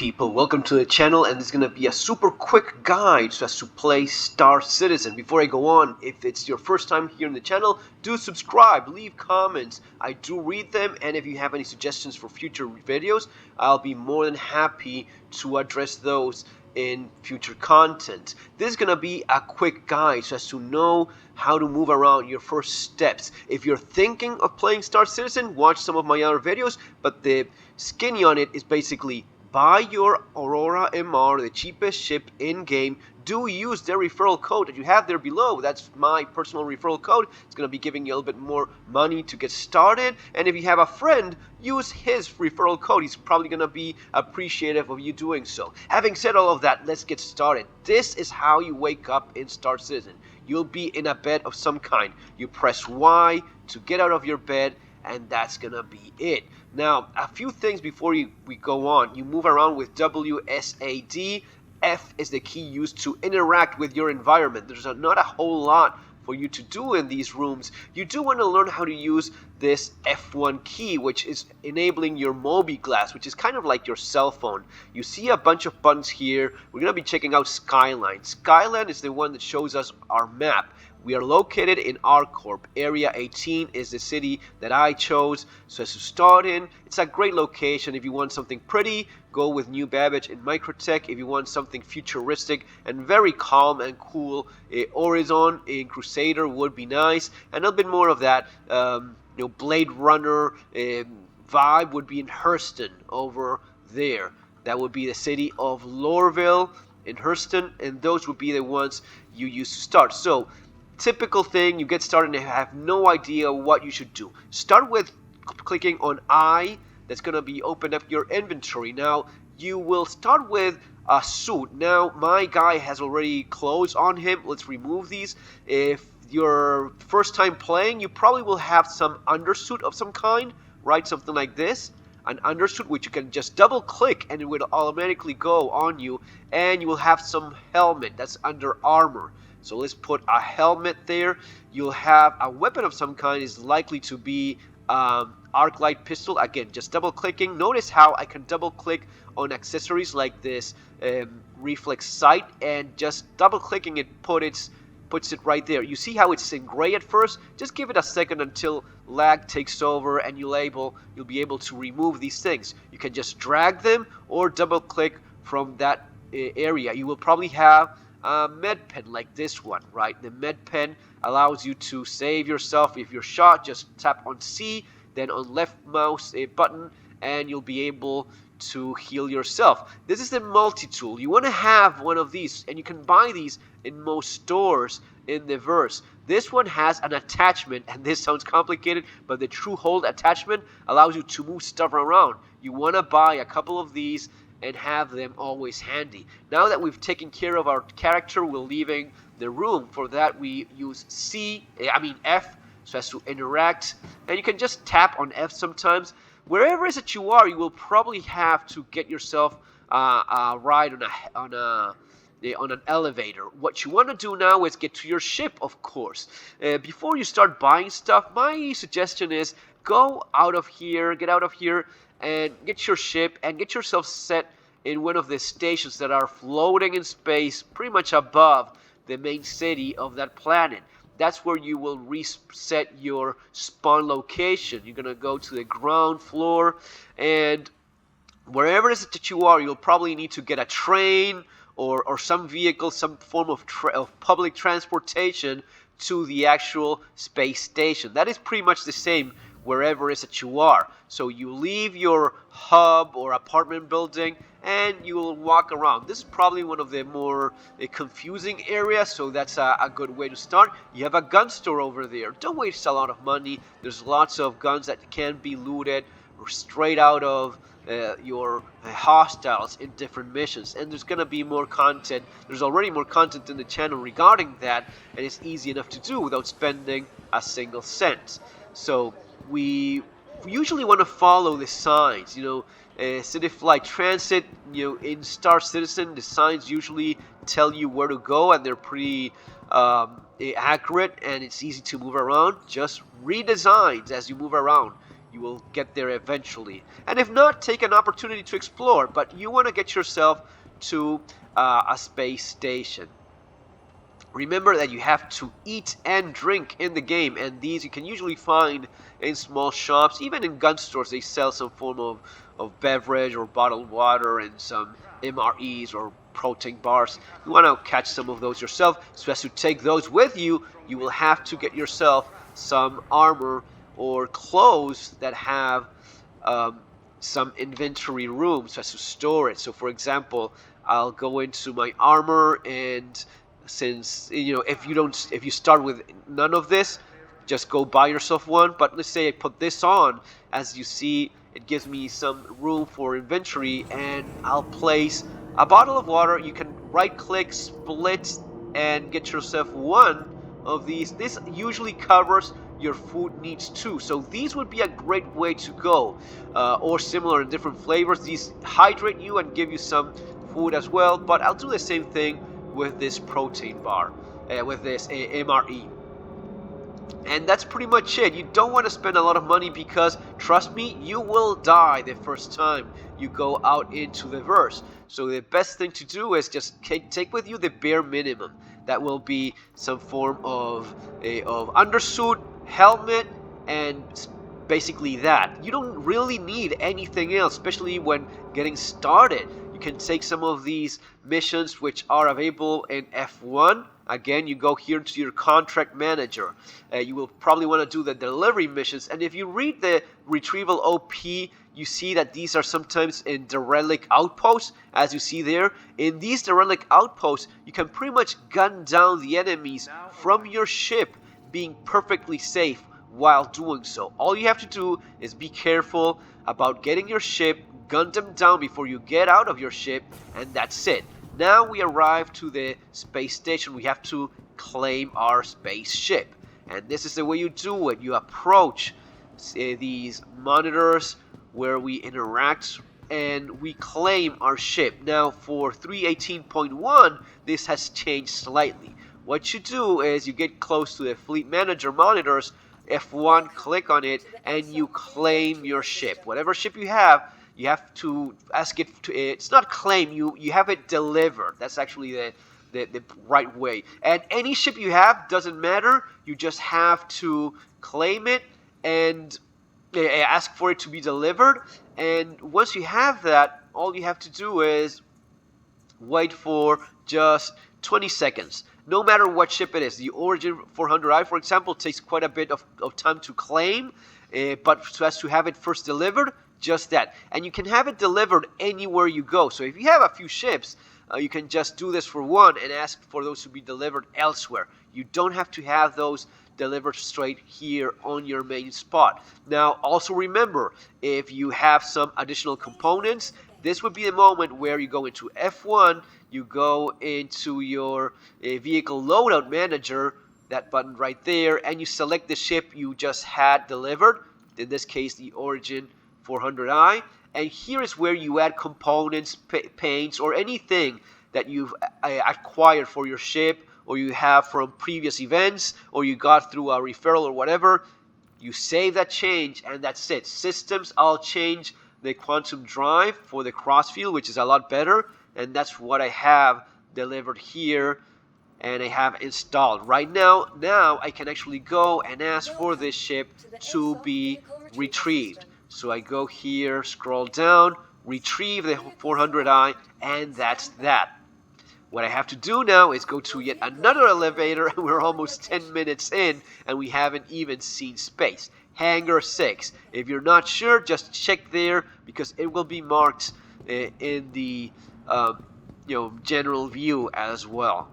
people, welcome to the channel, and this is going to be a super quick guide so as to play Star Citizen. Before I go on, if it's your first time here in the channel, do subscribe, leave comments. I do read them, and if you have any suggestions for future videos, I'll be more than happy to address those in future content. This is going to be a quick guide so as to know how to move around your first steps. If you're thinking of playing Star Citizen, watch some of my other videos, but the skinny on it is basically buy your Aurora MR, the cheapest ship in-game. Do use their referral code that you have there below. That's my personal referral code. It's going to be giving you a little bit more money to get started. And if you have a friend, use his referral code. He's probably going to be appreciative of you doing so. Having said all of that, let's get started. This is how you wake up in Star Citizen. You'll be in a bed of some kind. You press Y to get out of your bed, and that's gonna be it. Now, a few things before we go on. You move around with WSAD. F is the key used to interact with your environment. There's not a whole lot for you to do in these rooms. You do want to learn how to use this F1 key, which is enabling your Mobi glass, which is kind of like your cell phone. You see a bunch of buttons here. We're going to be checking out Skyline. Skyline is the one that shows us our map. We are located in ArcCorp. Area 18 is the city that I chose. So as to start in, it's a great location. If you want something pretty, go with New Babbage in Microtech. If you want something futuristic and very calm and cool, Horizon in Crusader would be nice. And a little bit more of that Blade Runner vibe would be in Hurston over there. That would be the city of Lorville in Hurston, and those would be the ones you use to start. So typical thing, you get started and have no idea what you should do. Start with clicking on I. That's going to be open up your inventory. Now you will start with a suit. Now my guy has already clothes on him. Let's remove these. If you're first time playing, you probably will have some undersuit of some kind, right? Something like this, an undersuit which you can just double click and it will automatically go on you, and you will have some helmet that's under armor. So let's put a helmet there. You'll have a weapon of some kind. Is likely to be arc light pistol. Again, just double clicking. Notice how I can double click on accessories like this reflex sight, and just double clicking it puts it right there. You see how it's in gray at first? Just give it a second until lag takes over and you'll be able to remove these things. You can just drag them or double click from that area. You will probably have a med pen like this one, right? The med pen allows you to save yourself. If you're shot, just tap on C, then on left mouse button, and you'll be able to heal yourself. This is the multi-tool. You want to have one of these, and you can buy these in most stores in the verse. This one has an attachment, and this sounds complicated, but the true hold attachment allows you to move stuff around. You want to buy a couple of these and have them always handy. Now that we've taken care of our character, we're leaving the room. For that, we use F, so as to interact, and you can just tap on F sometimes. Wherever it is that you are, you will probably have to get yourself a ride on an elevator. What you want to do now is get to your ship, of course. Before you start buying stuff, my suggestion is go out of here, get out of here, and get your ship and get yourself set in one of the stations that are floating in space pretty much above the main city of that planet. That's where you will reset your spawn location. You're going to go to the ground floor, and wherever it is that you are, you'll probably need to get a train or some vehicle, some form of public transportation to the actual space station. That is pretty much the same wherever it is that you are. So you leave your hub or apartment building and you will walk around. This is probably one of the more confusing areas, so that's a good way to start. You have a gun store over there. Don't waste a lot of money. There's lots of guns that can be looted or straight out of your hostiles in different missions, and there's gonna be more content. There's already more content in the channel regarding that, and it's easy enough to do without spending a single cent. So we usually want to follow the signs. City Flight Transit, in Star Citizen, the signs usually tell you where to go, and they're pretty accurate, and it's easy to move around. Just read the signs as you move around. you will get there eventually. And if not, take an opportunity to explore, but you want to get yourself to a space station. Remember that you have to eat and drink in the game, and these you can usually find in small shops. Even in gun stores, they sell some form of beverage or bottled water and some MREs or protein bars. You want to catch some of those yourself, so as to take those with you, you will have to get yourself some armor or clothes that have some inventory room so as to store it. So for example, I'll go into my armor, and since if you start with none of this, just go buy yourself one. But let's say I put this on, as you see, it gives me some room for inventory, and I'll place a bottle of water. You can right click, split, and get yourself one of these. This usually covers your food needs too, so these would be a great way to go, or similar in different flavors. These hydrate you and give you some food as well, but I'll do the same thing with this protein bar, with this MRE. And that's pretty much it. You don't want to spend a lot of money, because trust me, you will die the first time you go out into the verse. So the best thing to do is just take with you the bare minimum. That will be some form of undersuit, helmet, and basically that. You don't really need anything else, especially when getting started. You can take some of these missions which are available in F1. Again, you go here to your contract manager. You will probably want to do the delivery missions, and if you read the retrieval OP, you see that these are sometimes in derelict outposts, as you see there. In these derelict outposts, you can pretty much gun down the enemies from your ship, being perfectly safe while doing so. All you have to do is be careful about getting your ship, gun them down before you get out of your ship, and that's it. Now we arrive to the space station. We have to claim our spaceship, and this is the way you do it. You approach these monitors where we interact, and we claim our ship. Now for 3.18.1, this has changed slightly. What you do is you get close to the fleet manager monitors, F1, click on it, and you claim your ship. Whatever ship you have to ask it to, it's not claim, you have it delivered. That's actually the right way. And any ship you have, doesn't matter, you just have to claim it and ask for it to be delivered. And once you have that, all you have to do is wait for just 20 seconds. No matter what ship it is. The Origin 400i, for example, takes quite a bit of time to claim, but so as to have it first delivered, just that. And you can have it delivered anywhere you go. So if you have a few ships, you can just do this for one and ask for those to be delivered elsewhere. You don't have to have those delivered straight here on your main spot. Now, also remember, if you have some additional components, this would be the moment where you go into F1, you go into your vehicle loadout manager, that button right there, and you select the ship you just had delivered, in this case the Origin 400i, and here is where you add components, paints, or anything that you've acquired for your ship, or you have from previous events, or you got through a referral or whatever. You save that change, and that's it. Systems, I'll change the quantum drive for the crossfield, which is a lot better, and that's what I have delivered here, and I have installed. Right now I can actually go and ask for this ship to be retrieved. So I go here, scroll down, retrieve the 400i, and that's that. What I have to do now is go to yet another elevator, and we're almost 10 minutes in, and we haven't even seen space. Hangar 6. If you're not sure, just check there, because it will be marked in the general view as well.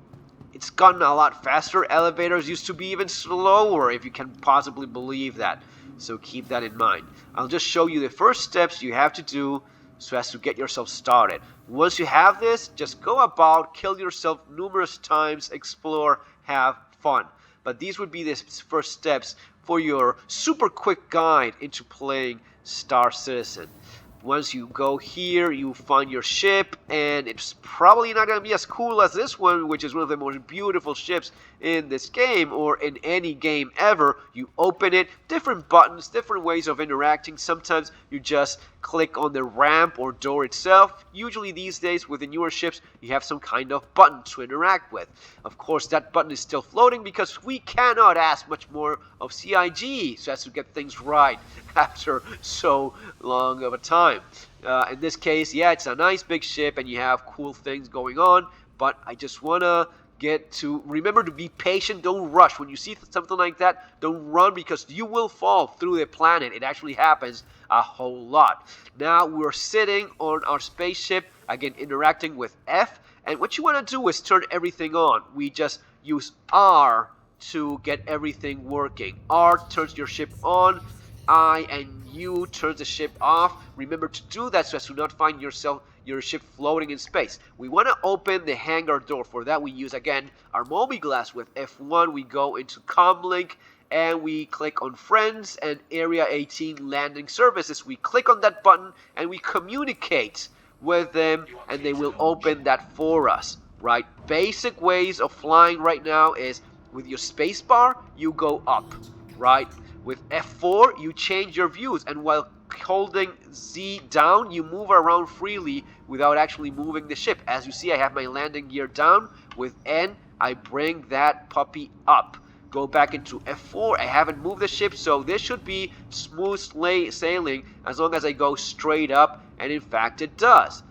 It's gotten a lot faster. Elevators used to be even slower, if you can possibly believe that. So keep that in mind. I'll just show you the first steps you have to do so as to get yourself started. Once you have this, just go about, kill yourself numerous times, explore, have fun. But these would be the first steps for your super quick guide into playing Star Citizen. Once you go here, you find your ship, and it's probably not going to be as cool as this one, which is one of the most beautiful ships in this game, or in any game ever. You open it, different buttons, different ways of interacting. Sometimes you just click on the ramp or door itself. Usually these days, with the newer ships, you have some kind of button to interact with. Of course, that button is still floating because we cannot ask much more of CIG so as to get things right after so long of a time. In this case, yeah, it's a nice big ship and you have cool things going on, but I just want to get to remember to be patient. Don't rush. When you see something like that, don't run, because you will fall through the planet. It actually happens a whole lot. Now we're sitting on our spaceship, again interacting with F, and what you want to do is turn everything on. We just use R to get everything working. R turns your ship on, I and U turns the ship off. Remember to do that so as to not find your ship floating in space. We want to open the hangar door. For that we use again our mobi-glass. With F1 we go into comlink and we click on friends and area 18 landing services. We click on that button and we communicate with them and they will open that for us, right? Basic ways of flying right now is with your spacebar you go up, right? With F4 you change your views, and while holding Z down you move around freely without actually moving the ship. As you see, I have my landing gear down. With N I bring that puppy up. Go back into F4. I haven't moved the ship, so this should be smooth sailing as long as I go straight up, and in fact it does.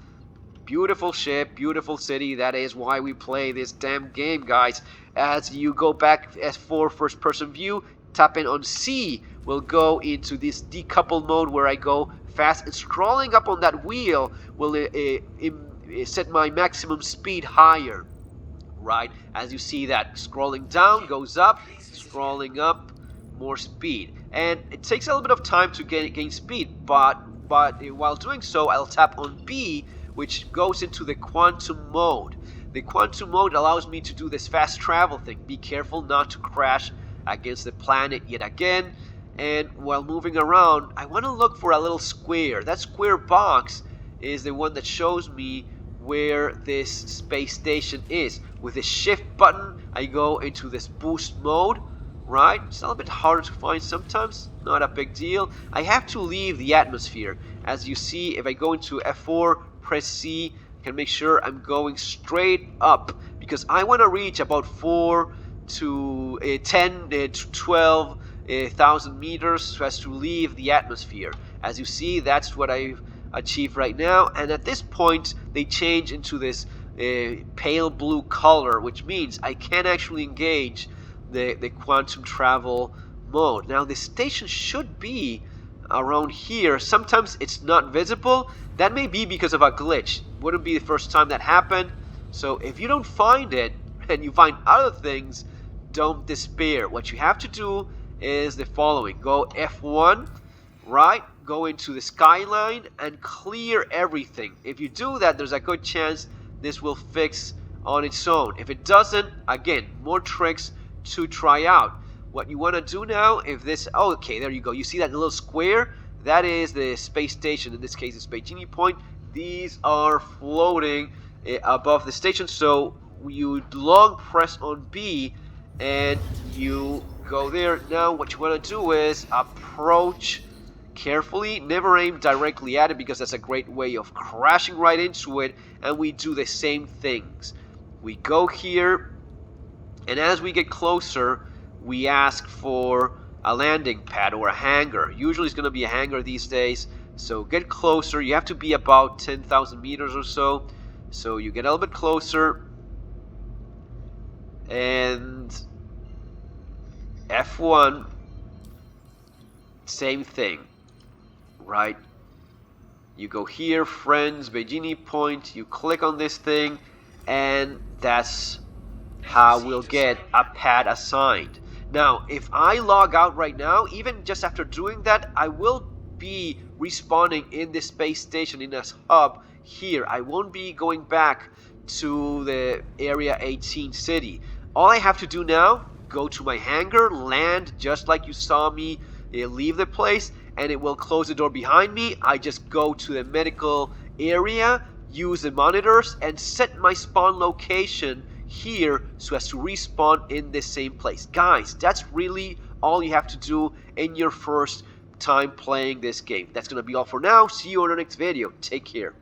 Beautiful ship, beautiful city. That is why we play this damn game, guys. As you go back F4 first person view, tap in on C, will go into this decouple mode where I go fast, and scrolling up on that wheel will set my maximum speed higher, right? As you see that scrolling down goes up, scrolling up, more speed, and it takes a little bit of time to gain speed, but while doing so I'll tap on B, which goes into the quantum mode. The quantum mode allows me to do this fast travel thing. Be careful not to crash against the planet yet again. And while moving around, I want to look for a little square. That square box is the one that shows me where this space station is. With the shift button, I go into this boost mode, right? It's a little bit harder to find sometimes, not a big deal. I have to leave the atmosphere. As you see, if I go into F4, press C, I can make sure I'm going straight up, because I want to reach about 4 to 10 to 12,000 meters so as to leave the atmosphere. As you see, that's what I've achieved right now, and at this point they change into this pale blue color, which means I can actually engage the quantum travel mode. Now the station should be around here. Sometimes it's not visible. That may be because of a glitch. Wouldn't be the first time that happened. So if you don't find it and you find other things, don't despair. What you have to do is the following. Go F1, right? Go into the skyline and clear everything. If you do that, there's a good chance this will fix on its own. If it doesn't, again, more tricks to try out. What you want to do now, if this, oh, okay, there you go. You see that little square? That is the space station. In this case, it's Beijing Point. These are floating above the station. So you long press on B and you go there. Now what you want to do is approach carefully. Never aim directly at it, because that's a great way of crashing right into it. And we do the same things. We go here, and as we get closer, we ask for a landing pad or a hangar. Usually it's going to be a hangar these days. So get closer. You have to be about 10,000 meters or so. So you get a little bit closer. And F1, same thing, right? You go here, friends, Beijing Point. You click on this thing, and that's how we'll get a pad assigned. Now, if I log out right now, even just after doing that, I will be respawning in the space station in this hub here. I won't be going back to the Area 18 city. All I have to do now, go to my hangar, land just like you saw me leave the place, and it will close the door behind me. I just go to the medical area, use the monitors, and set my spawn location here so as to respawn in the same place. Guys, that's really all you have to do in your first time playing this game. That's gonna be all for now. See you on the next video. Take care.